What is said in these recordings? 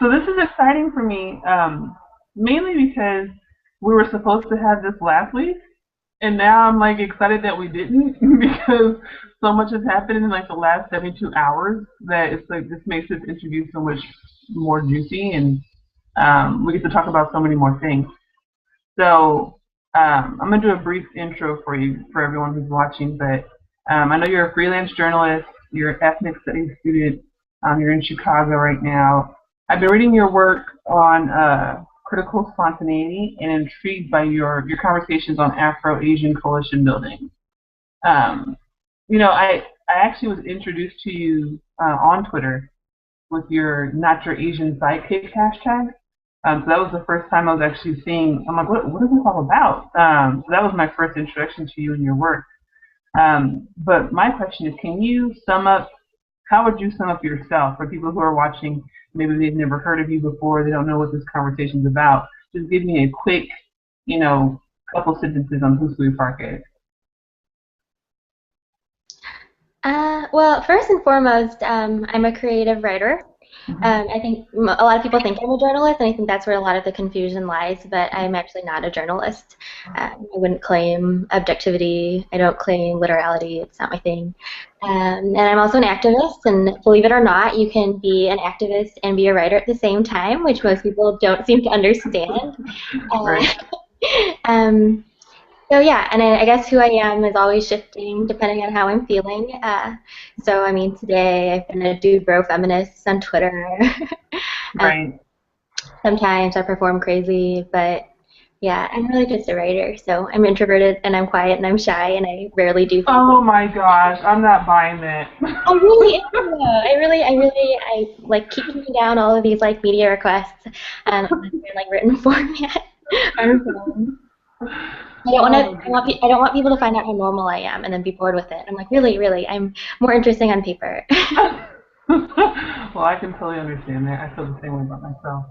So this is exciting for me, mainly because we were supposed to have this last week, and now I'm like excited that we didn't because so much has happened in like the last 72 hours that it's like this makes this interview so much more juicy, and we get to talk about so many more things. So I'm gonna do a brief intro for you for everyone who's watching, but I know you're a freelance journalist, you're an ethnic studies student, you're in Chicago right now. I've been reading your work on critical spontaneity and intrigued by your conversations on Afro-Asian coalition building. Um, I actually was introduced to you on Twitter with your Not Your Asian Sidekick hashtag. So that was the first time I was actually seeing. I'm like, what is this all about? So that was my first introduction to you and your work. But my question is, can you sum up? How would you sum up yourself for people who are watching? Maybe they've never heard of you before. They don't know what this conversation's about. Just give me a quick, couple sentences on who Suey Park is. Well, first and foremost, I'm a creative writer. I think a lot of people think I'm a journalist, and I think that's where a lot of the confusion lies, but I'm actually not a journalist. I wouldn't claim objectivity. I don't claim literality. It's not my thing. And I'm also an activist, and believe it or not, you can be an activist and be a writer at the same time, which most people don't seem to understand. Right. So yeah, and I guess who I am is always shifting depending on how I'm feeling. So I mean, today I've been a dude bro feminist on Twitter. Right. Sometimes I perform crazy, but yeah, I'm really just a writer. So I'm introverted and I'm quiet and I'm shy and I rarely do things. Oh my gosh, I'm not buying that. I really am though. I like keep taking down all of these like media requests in like written format on phone. I don't want people to find out how normal I am and then be bored with it. I'm like, really, I'm more interesting on paper. Well, I can totally understand that. I feel the same way about myself.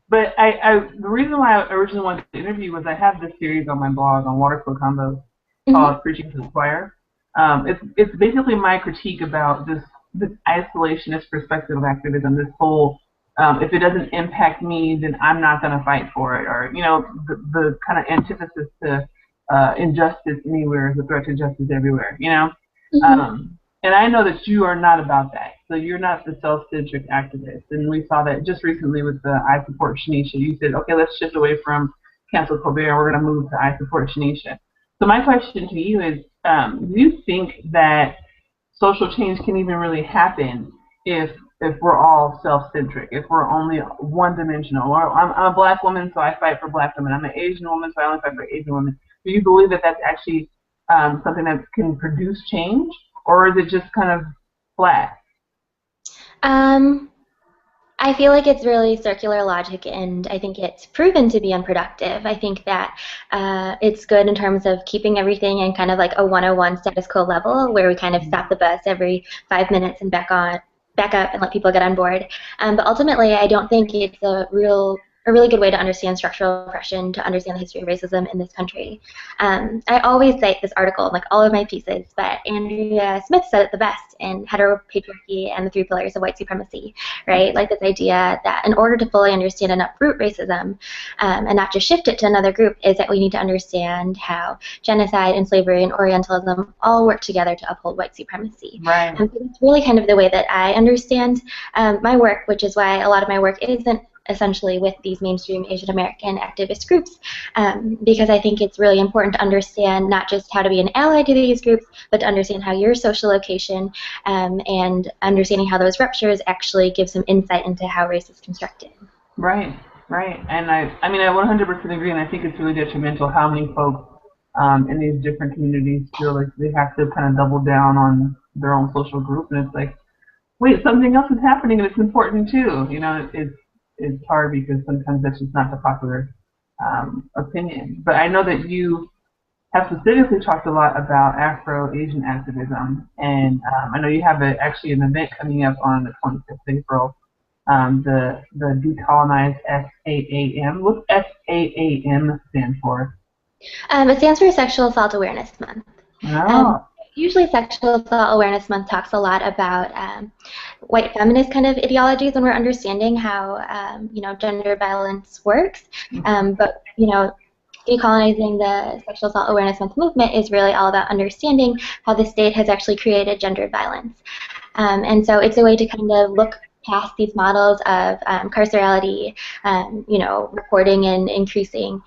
But the reason why I originally wanted to interview was I have this series on my blog on water flow combos called Preaching to the Choir. It's basically my critique about this isolationist perspective of activism. This whole if it doesn't impact me, then I'm not going to fight for it, or the kind of antithesis to injustice anywhere is a threat to justice everywhere. And I know that you are not about that. So you're not the self-centric activist. And we saw that just recently with the I Support Shanisha. You said, okay, let's shift away from CancelColbert. We're going to move to I Support Shanisha. So my question to you is, do you think that social change can even really happen if we're all self-centric, if we're only one-dimensional? Or I'm a black woman, so I fight for black women. I'm an Asian woman, so I only fight for Asian women. Do you believe that that's actually something that can produce change? Or is it just kind of flat? I feel like it's really circular logic, and I think it's proven to be unproductive. I think that it's good in terms of keeping everything in kind of like a 101 status quo level, where we kind of stop the bus every 5 minutes and back up and let people get on board. But ultimately, I don't think it's a really good way to understand structural oppression, to understand the history of racism in this country. I always cite this article in like all of my pieces, but Andrea Smith said it the best in Heteropatriarchy and the Three Pillars of White Supremacy, right? Like this idea that in order to fully understand and uproot racism and not just shift it to another group, is that we need to understand how genocide and slavery and Orientalism all work together to uphold white supremacy. Right. And so that's really kind of the way that I understand my work, which is why a lot of my work isn't essentially with these mainstream Asian American activist groups, because I think it's really important to understand not just how to be an ally to these groups, but to understand how your social location and understanding how those ruptures actually give some insight into how race is constructed. Right. And I mean, I 100% agree, and I think it's really detrimental how many folks in these different communities feel like they have to kind of double down on their own social group, and it's like, wait, something else is happening, and it's important too. It's hard because sometimes that's just not the popular opinion. But I know that you have specifically talked a lot about Afro-Asian activism, and I know you have actually an event coming up on the 25th of April, the Decolonize SAAM. What's SAAM stand for? It stands for Sexual Assault Awareness Month. No. Usually Sexual Assault Awareness Month talks a lot about white feminist kind of ideologies when we're understanding how gender violence works. But decolonizing the Sexual Assault Awareness Month movement is really all about understanding how the state has actually created gendered violence. And so it's a way to kind of look past these models of carcerality, reporting and increasing,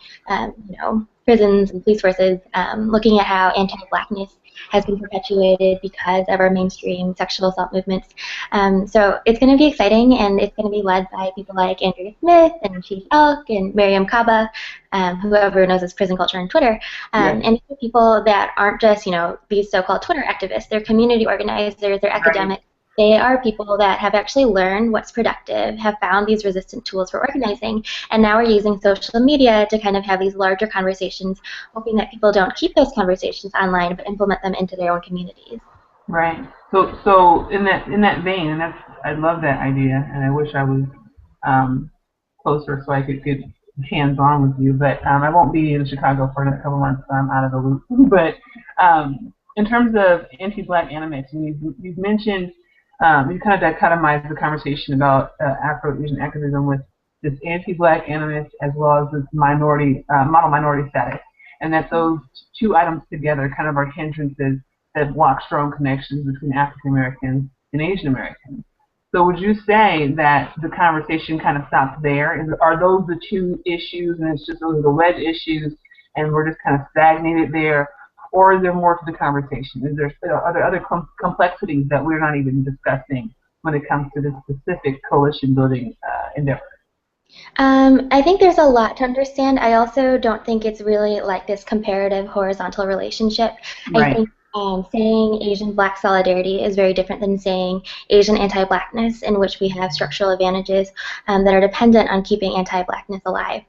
prisons and police forces, looking at how anti-blackness has been perpetuated because of our mainstream sexual assault movements. So it's going to be exciting, and it's going to be led by people like Andrea Smith and Chief Elk and Miriam Kaba, whoever knows as Prison Culture on Twitter. And these are people that aren't just, these so-called Twitter activists. They're community organizers, they're academics. They are people that have actually learned what's productive, have found these resistant tools for organizing, and now are using social media to kind of have these larger conversations, hoping that people don't keep those conversations online but implement them into their own communities. Right. So in that vein, and I love that idea, and I wish I was closer so I could get hands-on with you. But I won't be in Chicago for another couple months, so I'm out of the loop. But in terms of anti-Black animus, you've mentioned. You kind of dichotomized the conversation about Afro-Asian activism with this anti-Black animus as well as this model minority status, and that those two items together kind of are hindrances that block strong connections between African Americans and Asian Americans. So would you say that the conversation kind of stops there? Are those the two issues, and it's just those are the wedge issues, and we're just kind of stagnated there? Or is there more to the conversation? Are there other complexities that we're not even discussing when it comes to this specific coalition building endeavor? I think there's a lot to understand. I also don't think it's really like this comparative horizontal relationship. Right. I think saying Asian-Black solidarity is very different than saying Asian anti-Blackness, in which we have structural advantages that are dependent on keeping anti-Blackness alive.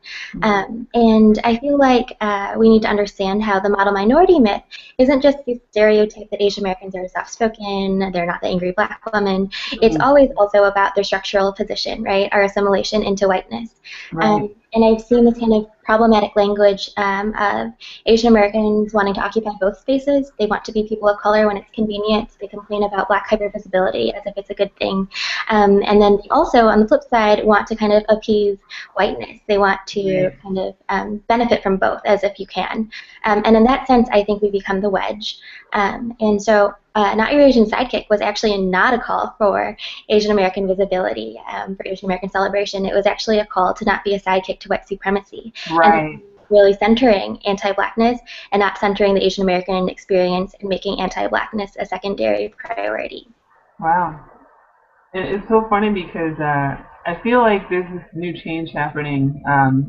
And I feel like we need to understand how the model minority myth isn't just the stereotype that Asian Americans are soft-spoken, they're not the angry Black woman. It's always also about their structural position, right? Our assimilation into whiteness. Right. And I've seen this kind of problematic language of Asian Americans wanting to occupy both spaces. They want to be people of color when it's convenient. They complain about Black hypervisibility as if it's a good thing. And then they also, on the flip side, want to kind of appease whiteness. They want to kind of benefit from both as if you can. And in that sense, I think we become the wedge. And so Not Your Asian Sidekick was actually not a call for Asian American visibility, for Asian American celebration. It was actually a call to not be a sidekick to white supremacy. Right. And really centering anti-Blackness and not centering the Asian American experience and making anti-Blackness a secondary priority. Wow. It's so funny because I feel like there's this new change happening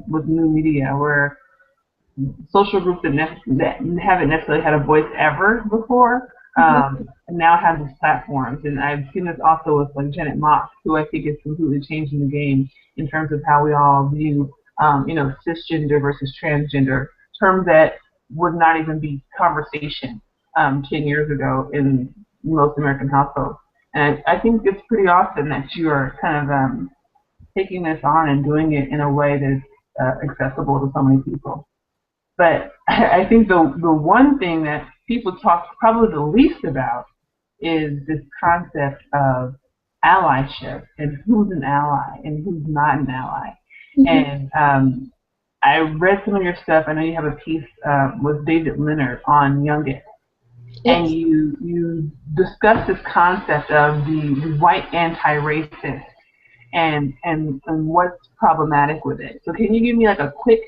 with new media where social groups that haven't necessarily had a voice ever before now have these platforms. And I've seen this also with like Janet Mock, who I think is completely changing the game in terms of how we all view, cisgender versus transgender, terms that would not even be conversation 10 years ago in most American households. And I think it's pretty awesome that you are kind of taking this on and doing it in a way that's accessible to so many people. But I think the one thing that people talk probably the least about is this concept of allyship and who's an ally and who's not an ally. And I read some of your stuff. I know you have a piece with David Leonard on Youngest. And you discuss this concept of the white anti-racist and what's problematic with it. So can you give me like a quick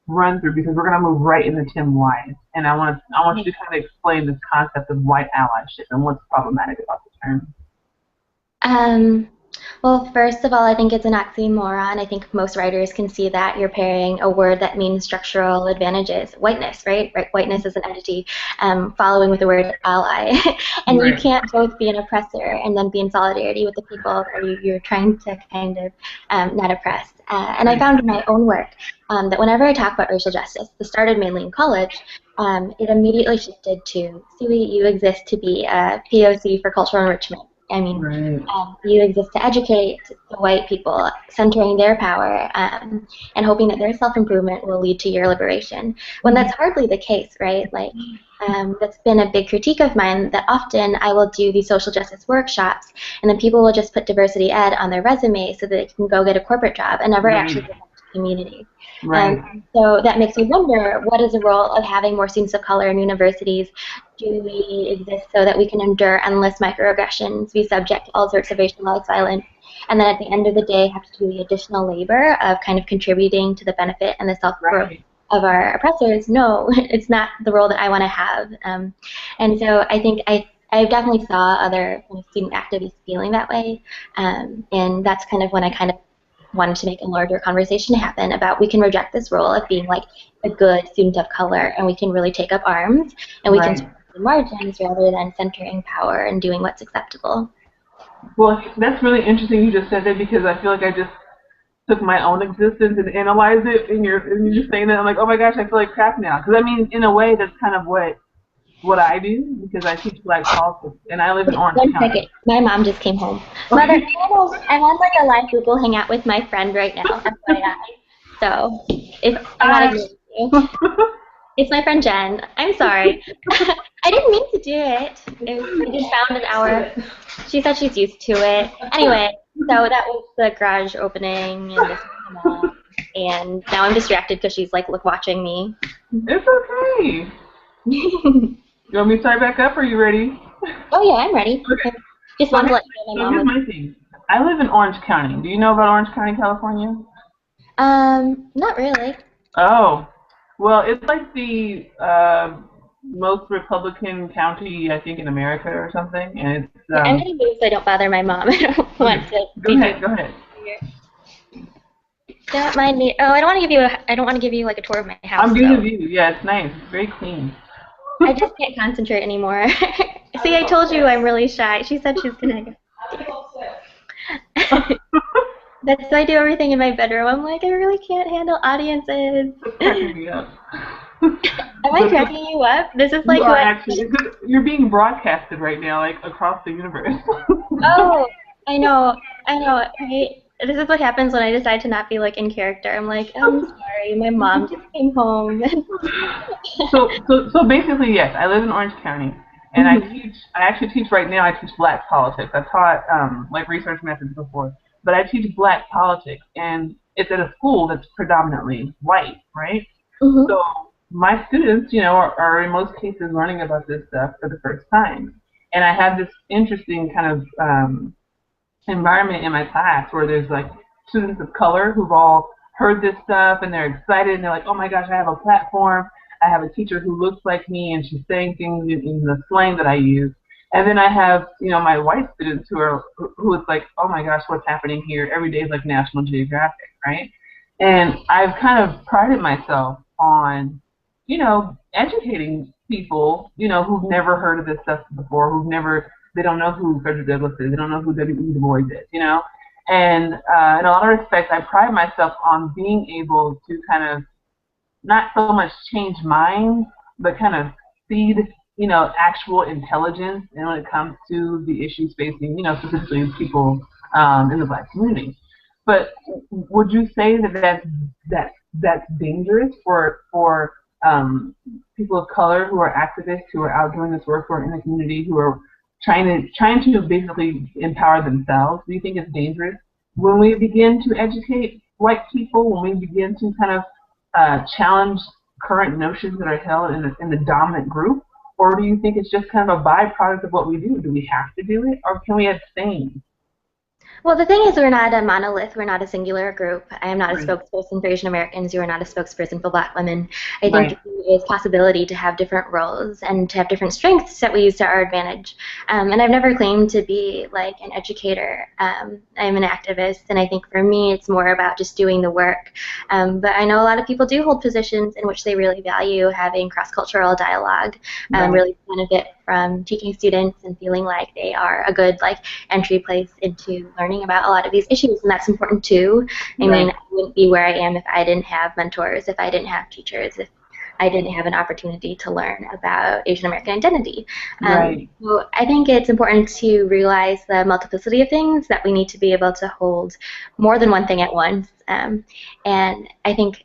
run through, because we're going to move right into Tim Wise, and I want you to kind of explain this concept of white allyship and what's problematic about the term. Well, first of all, I think it's an oxymoron. I think most writers can see that you're pairing a word that means structural advantages, whiteness, right? Whiteness is an entity, following with the word ally. And you can't both be an oppressor and then be in solidarity with the people that you're trying to kind of not oppress. And I found in my own work that whenever I talk about racial justice, this started mainly in college, it immediately shifted to, Suey, you exist to be a POC for cultural enrichment. I mean, Right. you exist to educate the white people, centering their power and hoping that their self-improvement will lead to your liberation. When that's hardly the case, right? Like, that's been a big critique of mine, that often I will do these social justice workshops, and then people will just put diversity ed on their resume so that they can go get a corporate job and never actually Right. get back to the community. Right. So that makes me wonder, what is the role of having more students of color in universities? Do we exist so that we can endure endless microaggressions, be subject to all sorts of racialized violence, and then at the end of the day have to do the additional labor of kind of contributing to the benefit and the self-growth Right. of our oppressors? No, it's not the role that I want to have. And so I think I definitely saw other kind of student activists feeling that way, and that's kind of when I kind of wanted to make a larger conversation happen about, we can reject this role of being like a good student of color, and we can really take up arms, and we can Right. stand the margins rather than centering power and doing what's acceptable. Well, that's really interesting you just said that, because I feel like I just took my own existence and analyzed it, and you're saying that, I'm like, oh my gosh, I feel like crap now. Because I mean, in a way, that's kind of what I do, because I teach Black politics and I live in Orange One County. second, my mom just came home. Mother, Okay. I'm on like a live Google Hangout with my friend right now, FYI. So if I'm not Hi. ignoring you. It's my friend Jenn. I'm sorry. I didn't mean to do it. I just found an hour. She said she's used to it. Anyway, so that was the garage opening, and this came up, and now I'm distracted because she's like, look, watching me. It's okay. You want me to start back up? Or are you ready? Oh yeah, I'm ready. Okay. Just So wanted to here's, let you know so my mom here's was. my thing. I live in Orange County. Do you know about Orange County, California? Not really. Oh, well, it's like the most Republican county, I think, in America or something. And it's Yeah, I'm gonna move so I don't bother my mom. I don't want okay. to Go be too ahead. Go ahead. here. Don't mind me. Oh, I don't want to give you. I don't want to give you like a tour of my house, I'm giving a though. view. Yeah, it's nice. It's very clean. I just can't concentrate anymore. See, I told you I'm really shy. She said she's gonna go. That's why I do everything in my bedroom. I'm like, I really can't handle audiences. It's cracking me up. Am I cracking you up? This is You like who are I. actually, because you're being broadcasted right now, like across the universe. Oh, I know. I know. Right? This is what happens when I decide to not be like in character. I'm like, I'm sorry, my mom just came home. So basically, yes, I live in Orange County, and I Mhm. teach. I actually teach right now. I teach Black politics. I taught like research methods before, but I teach Black politics, and it's at a school that's predominantly white, right? Mhm. So my students, are in most cases learning about this stuff for the first time, and I have this interesting kind of environment in my class where there's like students of color who've all heard this stuff and they're excited and they're like, oh my gosh, I have a platform. I have a teacher who looks like me and she's saying things in the slang that I use. And then I have, my white students who it's like, oh my gosh, what's happening here? Every day is like National Geographic, right? And I've kind of prided myself on, educating people, who've never heard of this stuff before, they don't know who Frederick Douglass is, they don't know who W.E. Du Bois is. And in a lot of respects, I pride myself on being able to kind of not so much change minds, but kind of seed, actual intelligence, and when it comes to the issues facing, specifically people in the Black community. But would you say that that's dangerous for people of color who are activists, who are out doing this work, who are in the community, who are trying to basically empower themselves? Do you think it's dangerous when we begin to educate white people, when we begin to kind of challenge current notions that are held in the dominant group? Or do you think it's just kind of a byproduct of what we do? Do we have to do it, or can we abstain? Well, the thing is, we're not a monolith. We're not a singular group. I am not a Right. spokesperson for Asian Americans. You are not a spokesperson for Black women. I think Right. there is possibility to have different roles and to have different strengths that we use to our advantage. And I've never claimed to be like an educator. I'm an activist, and I think for me, it's more about just doing the work. But I know a lot of people do hold positions in which they really value having cross-cultural dialogue, Right. really benefit from teaching students and feeling like they are a good like entry place into learning about a lot of these issues, and that's important too. I mean, Right. I wouldn't be where I am if I didn't have mentors, if I didn't have teachers, if I didn't have an opportunity to learn about Asian American identity. Right. So I think it's important to realize the multiplicity of things, that we need to be able to hold more than one thing at once. And I think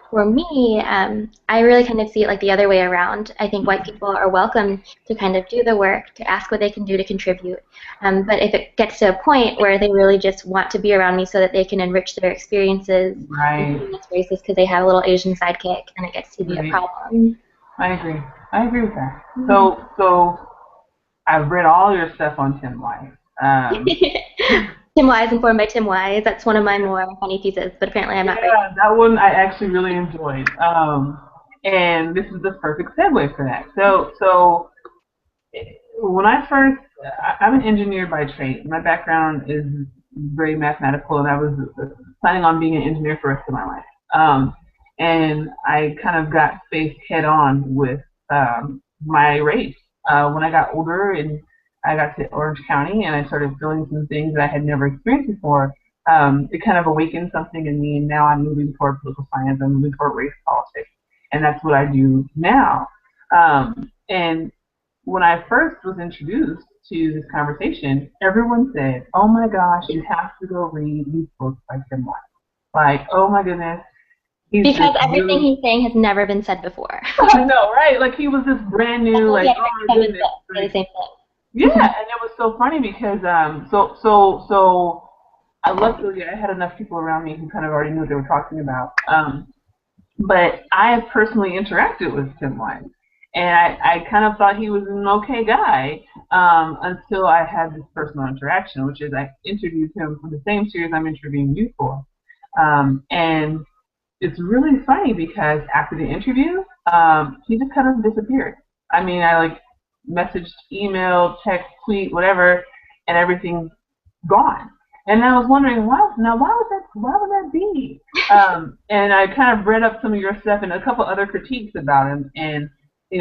for me, I really kind of see it like the other way around. I think white people are welcome to kind of do the work, to ask what they can do to contribute. But if it gets to a point where they really just want to be around me so that they can enrich their experiences, Right. including it's racist because they have a little Asian sidekick, and it gets to be a Right. problem. I agree. I agree with that. Mhm. So I've read all your stuff on Tim White. Um, Tim Wise, informed by Tim Wise. That's one of my more funny pieces, but apparently I'm not very. yeah, that one I actually really enjoyed. And this is the perfect segue for that. So when I first, I'm an engineer by trade. My background is very mathematical, and I was planning on being an engineer for the rest of my life. And I kind of got faced head on with my race when I got older, and I got to Orange County, and I started feeling some things that I had never experienced before. It kind of awakened something in me, and now I'm moving toward political science. I'm moving toward race politics, and that's what I do now. And when I first was introduced to this conversation, everyone said, "Oh my gosh, you have to go read these books by Tim White." Like, oh my goodness, he's Because just everything really, he's saying has never been said before. I know, right? Like he was this brand new, That's like, yeah, oh my Kevin's goodness, say the like, same yeah. thing. And it was so funny because so I luckily I had enough people around me who kind of already knew what they were talking about. But I have personally interacted with Tim White, and I kind of thought he was an okay guy until I had this personal interaction, which is I interviewed him for the same series I'm interviewing you for. And it's really funny because after the interview, he just kind of disappeared. I mean, I like messaged, email, text, tweet, whatever, and everything's gone. And I was wondering, why would that be? And I kind of read up some of your stuff and a couple other critiques about him, and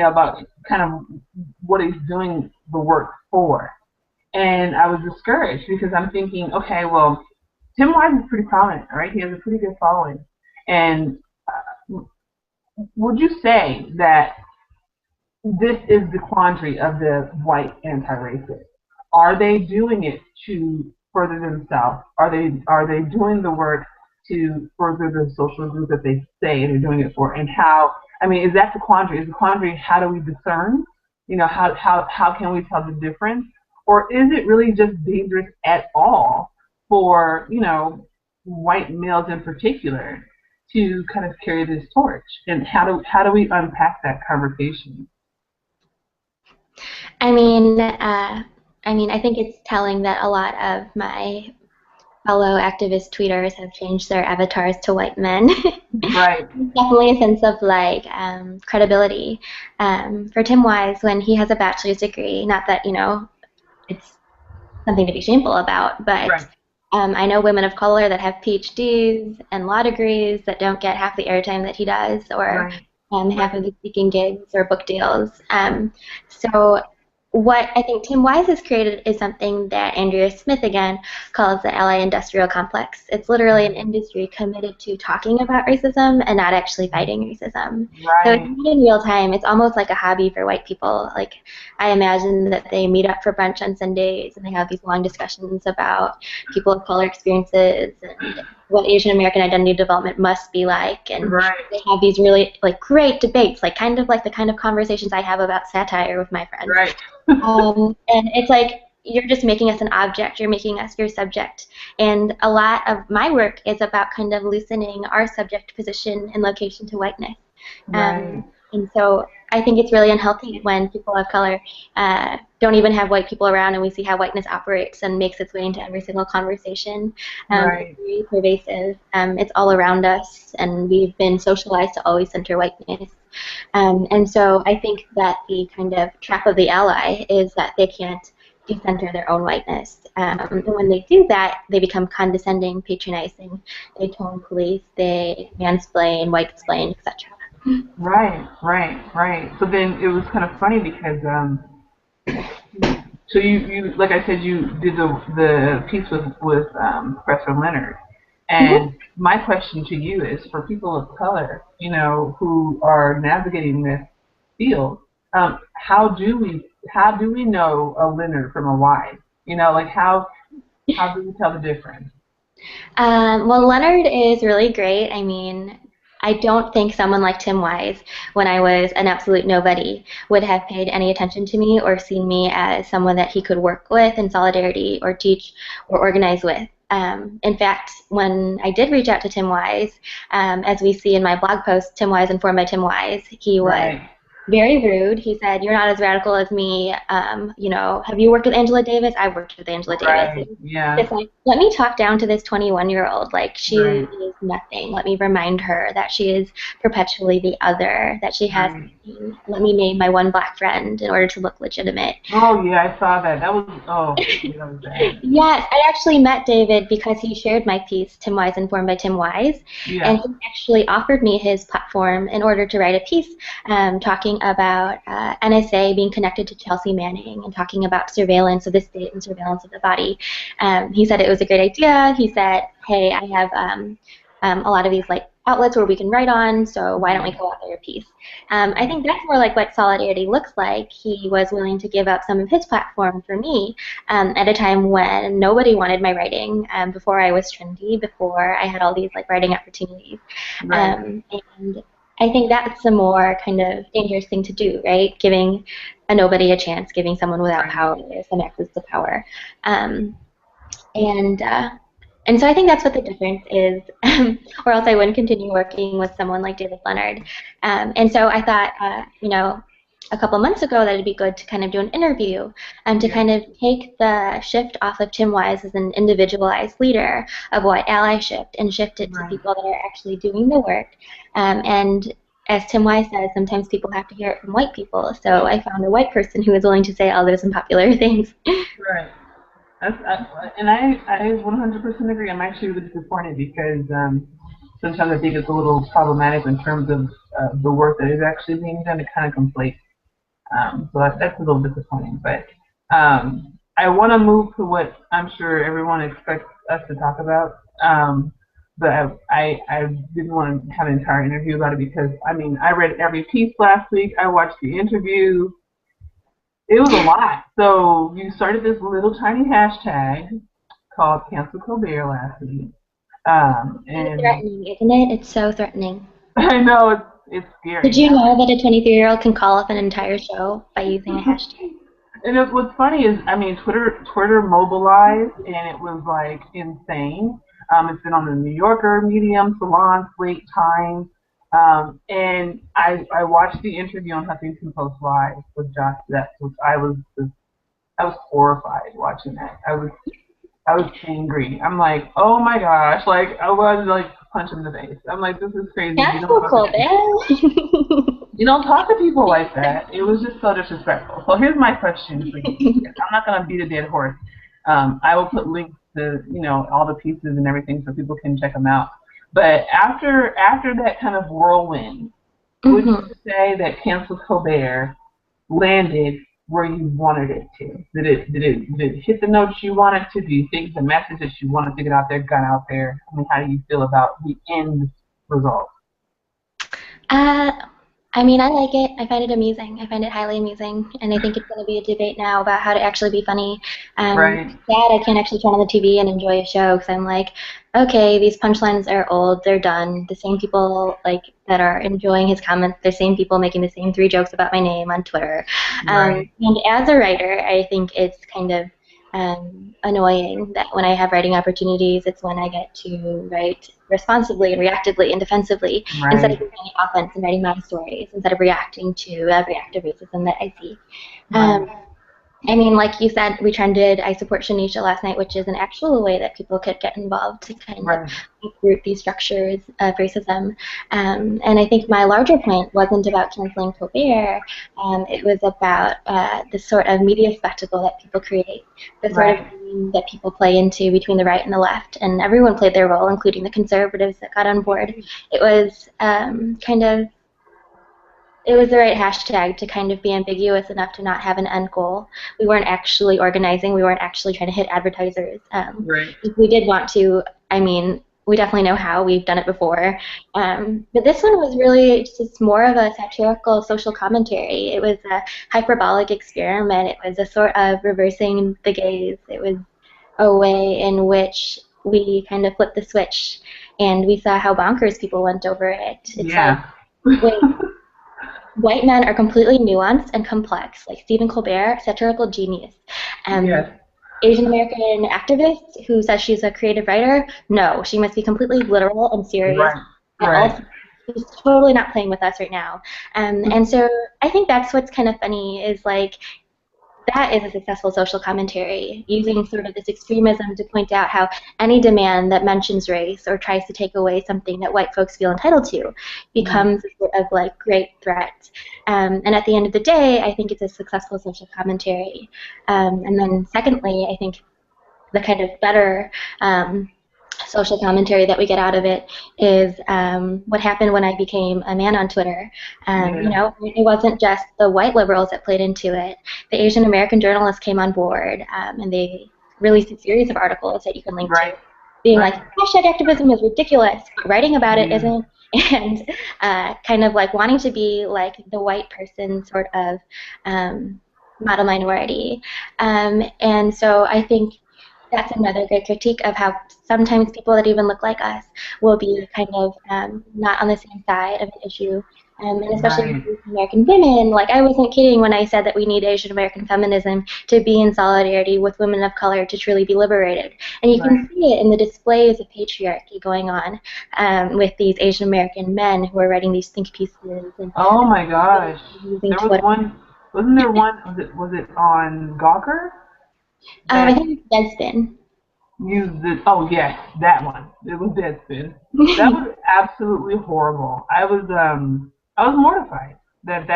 about kind of what he's doing the work for. And I was discouraged because I'm thinking, okay, well, Tim Wise is pretty prominent, right? He has a pretty good following. And would you say that this is the quandary of the white anti-racists? Are they doing it to further themselves? Are they doing the work to further the social group that they say they're doing it for? And how? I mean, is that the quandary? Is the quandary how do we discern? How can we tell the difference? Or is it really just dangerous at all for white males in particular to kind of carry this torch? And how do we unpack that conversation? I think it's telling that a lot of my fellow activist tweeters have changed their avatars to white men. Right. Definitely a sense of like credibility. For Tim Wise, when he has a bachelor's degree, not that it's something to be shameful about, but Right. I know women of color that have PhDs and law degrees that don't get half the airtime that he does, or Right. half of Right. the speaking gigs or book deals. So what I think Tim Wise has created is something that Andrea Smith again calls the ally industrial complex. It's literally an industry committed to talking about racism and not actually fighting racism. So it's Right. not in real time. It's almost like a hobby for white people. Like I imagine that they meet up for brunch on Sundays and they have these long discussions about people of color experiences and what Asian American identity development must be like, and Right. they have these really like great debates, like kind of like the kind of conversations I have about satire with my friends. Right. And it's like you're just making us an object, you're making us your subject. And a lot of my work is about kind of loosening our subject position and location to whiteness. Right. And so I think it's really unhealthy when people of color don't even have white people around, and we see how whiteness operates and makes its way into every single conversation. It's Right. very pervasive. It's all around us, and we've been socialized to always center whiteness. And so I think that the kind of trap of the ally is that they can't decenter their own whiteness. And when they do that, they become condescending, patronizing. They tone police, they mansplain, white-explain, etc. Right. Right. Right. So then it was kind of funny because so you like I said you did the piece with Professor Leonard, Mhm. And my question to you is, for people of color, who are navigating this field, how do we know a Leonard from a Wise? Like how do we tell the difference? Well, Leonard is really great. I mean, I don't think someone like Tim Wise, when I was an absolute nobody, would have paid any attention to me or seen me as someone that he could work with in solidarity or teach or organize with. In fact, when I did reach out to Tim Wise, as we see in my blog post, Tim Wise Informed by Tim Wise, he was Right, very rude. He said, "You're not as radical as me. Have you worked with Angela Davis? I've worked with Angela Davis." right, yeah, It's like, let me talk down to this 21-year-old. Like, she right, is nothing. Let me remind her that she is perpetually the other, that she has right. nothing. Let me name my one black friend in order to look legitimate. Oh yeah, I saw that. That was bad. Yes, I actually met David because he shared my piece, Tim Wise Informed by Tim Wise, and Yeah, he actually offered me his platform in order to write a piece talking about NSA being connected to Chelsea Manning and talking about surveillance of the state and surveillance of the body. He said it was a great idea. He said, "Hey, I have a lot of these like outlets where we can write on, so why don't we right, co-author your piece?" I right, think that's more like what solidarity looks like. He was willing to give up some of his platform for me at a time when nobody wanted my writing, before I was trendy, before I had all these like writing opportunities. right, And I think that's a more kind of dangerous thing to do, right? Giving a nobody a chance, giving someone without right, power some access to power. Um, and and so I think that's what the difference is, or else I wouldn't continue working with someone like David Leonard. And so I thought, a couple months ago that it'd be good to kind of do an interview and to yeah, kind of take the shift off of Tim Wise as an individualized leader of white allyship and shift it to right. people that are actually doing the work. And as Tim Wise says, sometimes people have to hear it from white people. So I found a white person who was willing to say all those unpopular things. Right. And I 100% agree. I'm actually really disappointed because sometimes I think it's a little problematic in terms of the work that is actually being done. It kind of conflates. So that's a little disappointing. But I want to move to what I'm sure everyone expects us to talk about. But I didn't want to have an entire interview about it because, I mean, I read every piece last week. I watched the interview. It was a lot. So you started this little tiny hashtag called CancelColbert last week. So And threatening, isn't it? It's so threatening. I know it's Did scary. you know that a 23-year-old can call up an entire show by using a hashtag? And what's funny is, I mean, Twitter mobilized, and it was like insane. It's been on the New Yorker, Medium, Salon, Slate, Times, and I watched the interview on Huffington Post Live with Josh Zepps, which I was horrified watching that. I was angry. I'm like, oh my gosh, like I was like punch him in the face. I'm like, this is crazy. You don't Cancel talk to people. Colbert. You don't talk to people like that. It was just so disrespectful. So here's my question for you. I'm not gonna beat a dead horse. I will put links to all the pieces and everything so people can check them out. But after that kind of whirlwind, would you hmm say that Cancel Colbert landed where you wanted it to? Did it hit the notes you wanted to? Do you think the message that you wanted to get out there got out there? I mean, how do you feel about the end result? Uh, I mean, I like it. I find it amusing. I find it highly amusing, and I think it's going to be a debate now about how to actually be funny. Right, Sad I can't actually turn on the TV and enjoy a show because I'm like, okay, these punchlines are old. They're done. The same people like that are enjoying his comments. The same people making the same three jokes about my name on Twitter. right, And as a writer, I think it's kind of annoying that when I have writing opportunities, it's when I get to write responsibly and reactively and defensively instead of right, writing offense and writing my stories, instead of reacting to every act of racism that I see. right, Um, I mean, like you said, we trended I Support Shanisha last night, which is an actual way that people could get involved to kind of right, uproot these structures of racism. And I think my larger point wasn't about canceling Colbert. It was about the sort of media spectacle that people create, the sort of right. game that people play into between the right and the left. And everyone played their role, including the conservatives that got on board. It was it was the right hashtag to kind of be ambiguous enough to not have an end goal. We weren't actually organizing. We weren't actually trying to hit advertisers. Right. If we did want to, I mean, we definitely know how. We've done it before. But this one was really just more of a satirical social commentary. It was a hyperbolic experiment. It was a sort of reversing the gaze. It was a way in which we kind of flipped the switch and we saw how bonkers people went over it. It's like, Yeah. wait, white men are completely nuanced and complex, like Stephen Colbert, satirical genius. Um, Yes. Asian American activist who says she's a creative writer, no, she must be completely literal and serious Right. at all Right. times. She's totally not playing with us right now. And so I think that's what's kind of funny is like that is a successful social commentary, using sort of this extremism to point out how any demand that mentions race or tries to take away something that white folks feel entitled to Mhm. becomes a sort of like great threat. And at the end of the day, I think it's a successful social commentary. And then secondly, I think the kind of better social commentary that we get out of it is what happened when I became a man on Twitter. You Yeah. know, it wasn't just the white liberals that played into it. The Asian American journalists came on board, and they released a series of articles that you can link to, Right. being like, Right. hashtag activism is ridiculous, but writing about it Yeah. isn't, and kind of like wanting to be like the white person sort of model minority. And so I think that's another great critique of how sometimes people that even look like us will be kind of not on the same side of an issue. And especially with Right. Asian American women, like I wasn't kidding when I said that we need Asian American feminism to be in solidarity with women of color to truly be liberated. And you can Right. see it in the displays of patriarchy going on with these Asian American men who are writing these think pieces and Oh my gosh. using There was Twitter. one. Wasn't there one? Was it on Gawker I that think it's Deadspin. used it? Oh yes, that one. It was Deadspin. That was absolutely horrible. I was mortified that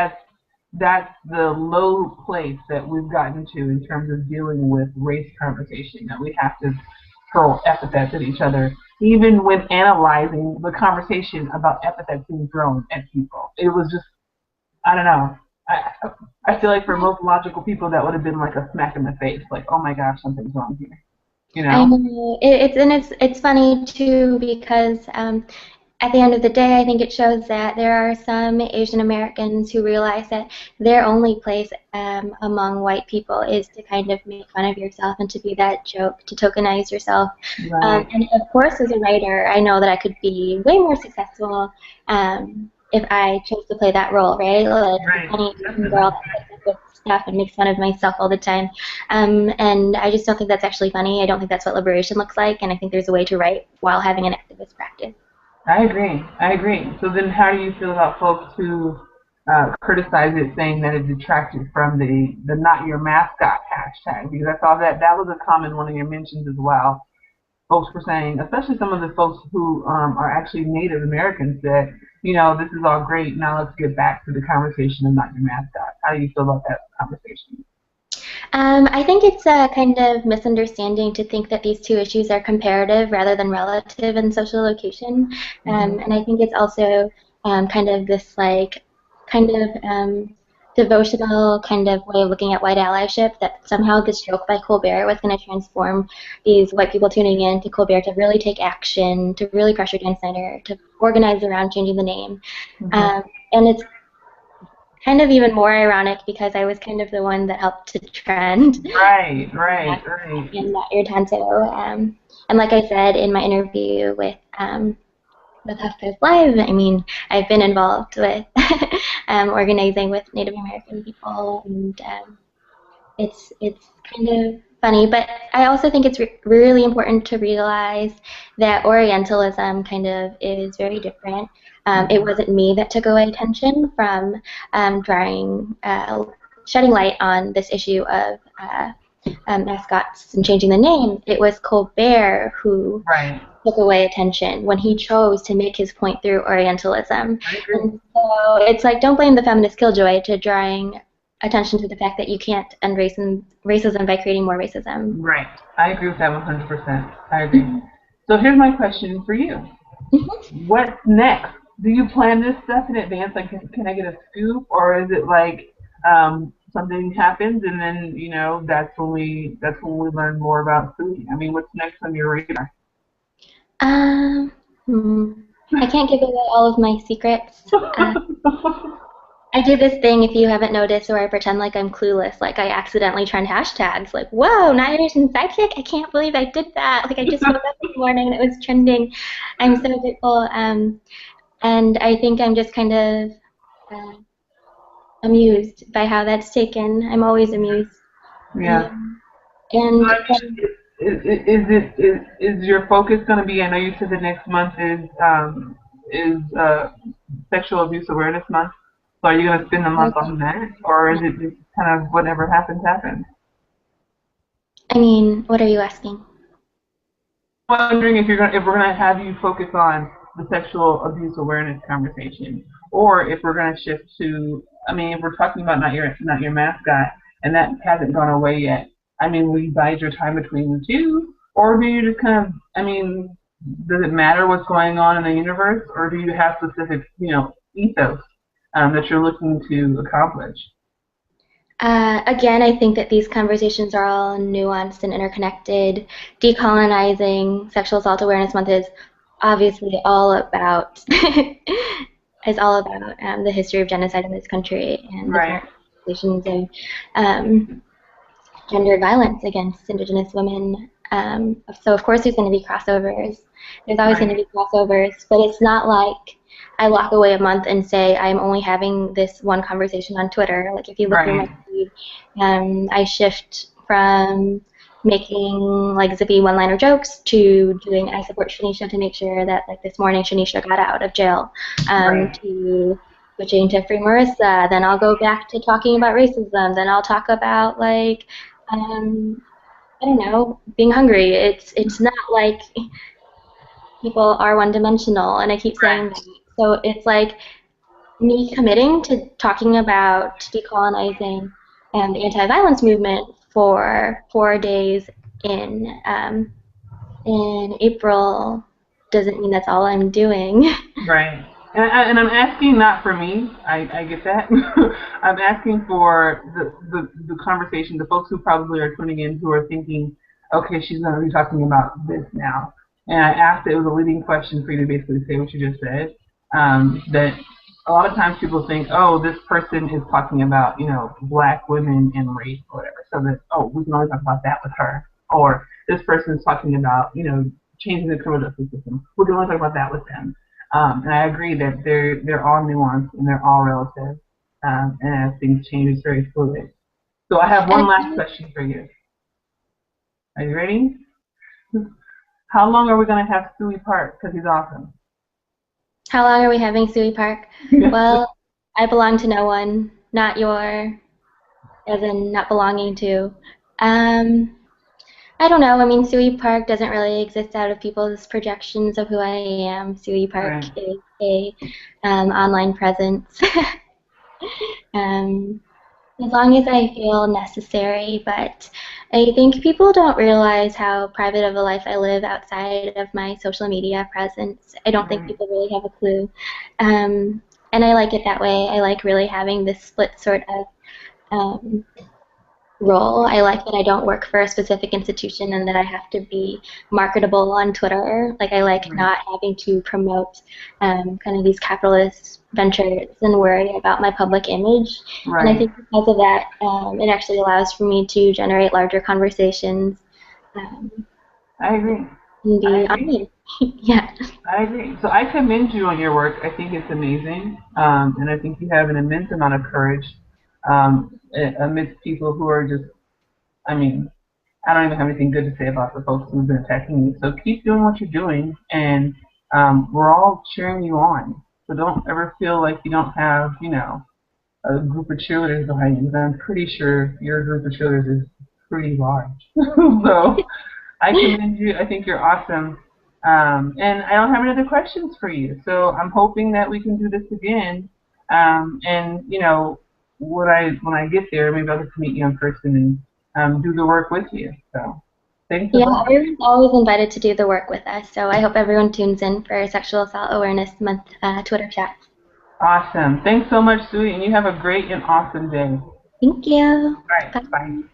that's the low place that we've gotten to in terms of dealing with race conversation. That we have to hurl epithets at each other, even when analyzing the conversation about epithets being thrown at people. It was just, I don't know. I I feel like for most logical people that would have been like a smack in the face, like, oh my gosh, something's wrong here. You I know? know it's funny too because at the end of the day, I think it shows that there are some Asian Americans who realize that their only place among white people is to kind of make fun of yourself and to be that joke, to tokenize yourself. Right. And of course, as a writer, I know that I could be way more successful if I chose to play that role, right? Like the Right. funny Asian Definitely. girl that puts up with stuff and makes fun of myself all the time. And I just don't think that's actually funny. I don't think that's what liberation looks like. And I think there's a way to write while having an activist practice. I agree. I agree. So then, how do you feel about folks who criticize it, saying that it detracted from the "not your mascot" hashtag? Because I saw that that was a common one of your mentions as well. Folks were saying, especially some of the folks who are actually Native Americans, that this is all great. Now let's get back to the conversation of "not your mascot." How do you feel about that conversation? I think it's a kind of misunderstanding to think that these two issues are comparative rather than relative in social location. Hmm. And I think it's also kind of this like kind of devotional kind of way of looking at white allyship that somehow this joke by Colbert was going to transform these white people tuning in to Colbert to really take action, to really pressure Dan Snyder, to organize around changing the name. Hmm. And it's kind of even more ironic because I was kind of the one that helped to trend Right, right, right. in that Irtanto. And like I said in my interview with HuffPost Live, I mean, I've been involved with organizing with Native American people, and it's kind of funny. But I also think it's really important to realize that Orientalism kind of is very different. It Hmm. wasn't me that took away attention from shedding light on this issue of mascots and changing the name. It was Colbert who Right. took away attention when he chose to make his point through Orientalism. I agree. And so it's like, don't blame the feminist killjoy to drawing attention to the fact that you can't end racism by creating more racism. Right. I agree with that 100%. I agree. So here's my question for you. What's next? Do you plan this stuff in advance? Like, can I get a scoop, or is it like something happens and then that's when we learn more about food? I mean, what's next on your radar? Um, hmm, I can't give away all of my secrets. I do this thing, if you haven't noticed, where I pretend like I'm clueless. Like I accidentally trend hashtags. Like, whoa, Asian sidekick! I can't believe I did that. Like I just woke up this morning and it was trending. I'm so grateful. And I think I'm just kind of uh, amused by how that's taken. I'm always amused. Yeah. Um, So and I mean, is your focus going to be? I know you said the next month is Sexual Abuse Awareness Month. So are you going to spend the month on that, or is it just kind of whatever happens happens? I mean, what are you asking? Wondering if we're gonna have you focus on the sexual abuse awareness conversation, or if we're gonna shift to. I mean, if we're talking about not your mascot, and that hasn't gone away yet. I mean, will you bide your time between the two, or do you just kind of? I mean, does it matter what's going on in the universe, or do you have specific, ethos that you're looking to accomplish? Again, I think that these conversations are all nuanced and interconnected. Decolonizing Sexual Assault Awareness Month is obviously all about is all about the history of genocide in this country and the Right. current situations of um, gendered violence against Indigenous women. So of course there's going to be crossovers. There's always going to Right. be crossovers, but it's not like I lock away a month and say I'm only having this one conversation on Twitter. Like if you look through my Right. feed, I shift from making like zippy one-liner jokes to doing I support Shanisha to make sure that like this morning Shanisha got out of jail, Right. to switching to Free Marissa. Then I'll go back to talking about racism. Then I'll talk about like um, I don't know, being hungry. It's not like people are one dimensional, and I keep saying Right. that. So it's like me committing to talking about decolonizing the anti-violence movement for 4 days in um, in April doesn't mean that's all I'm doing. Right. And I'm asking not for me. I get that. I'm asking for the conversation, the folks who probably are tuning in who are thinking, okay, she's going to be talking about this now. And I asked, it was a leading question for you to basically say what you just said. That a lot of times people think, oh, this person is talking about, black women and race or whatever. So that, oh, we can only talk about that with her. Or this person is talking about, changing the criminal justice system. We can only talk about that with them. And I agree that they're all nuanced and they're all relative. And as things change, it's very fluid. So I have And one last question for you. Are you ready? How long are we going to have Suey Park? Because he's awesome. how long are we having Suey Park? Well, I belong to no one, not your, as in not belonging to. Um, I don't know. I mean, Suey Park doesn't really exist out of people's projections of who I am. Suey Park Right. is a online presence. um, as long as I feel necessary, but I think people don't realize how private of a life I live outside of my social media presence. I don't think Right. people really have a clue. And I like it that way. I like really having this split sort of um, role. I like that I don't work for a specific institution and that I have to be marketable on Twitter. Like I like Right. not having to promote kind of these capitalist ventures and worry about my public image. And I Right. think because of that, it actually allows for me to generate larger conversations um, I agree. and I be agree. honored. Yeah. I agree. So I commend you on your work. I think it's amazing, and I think you have an immense amount of courage amidst people who are just. I mean, I don't even have anything good to say about the folks who've been attacking you. So keep doing what you're doing, and we're all cheering you on. So don't ever feel like you don't have, a group of cheerleaders behind you. Because I'm pretty sure your group of cheerleaders is pretty large. So I commend you. I think you're awesome. And I don't have any other questions for you. So I'm hoping that we can do this again. And when I get there, maybe I'll get to meet you in person and do the work with you. So thanks a Yeah, bunch. everyone's always invited to do the work with us. So I hope everyone tunes in for Sexual Assault Awareness Month Twitter chat. Awesome. Thanks so much, Sue, and you have a great and awesome day. All Thank you. right. Bye. Bye.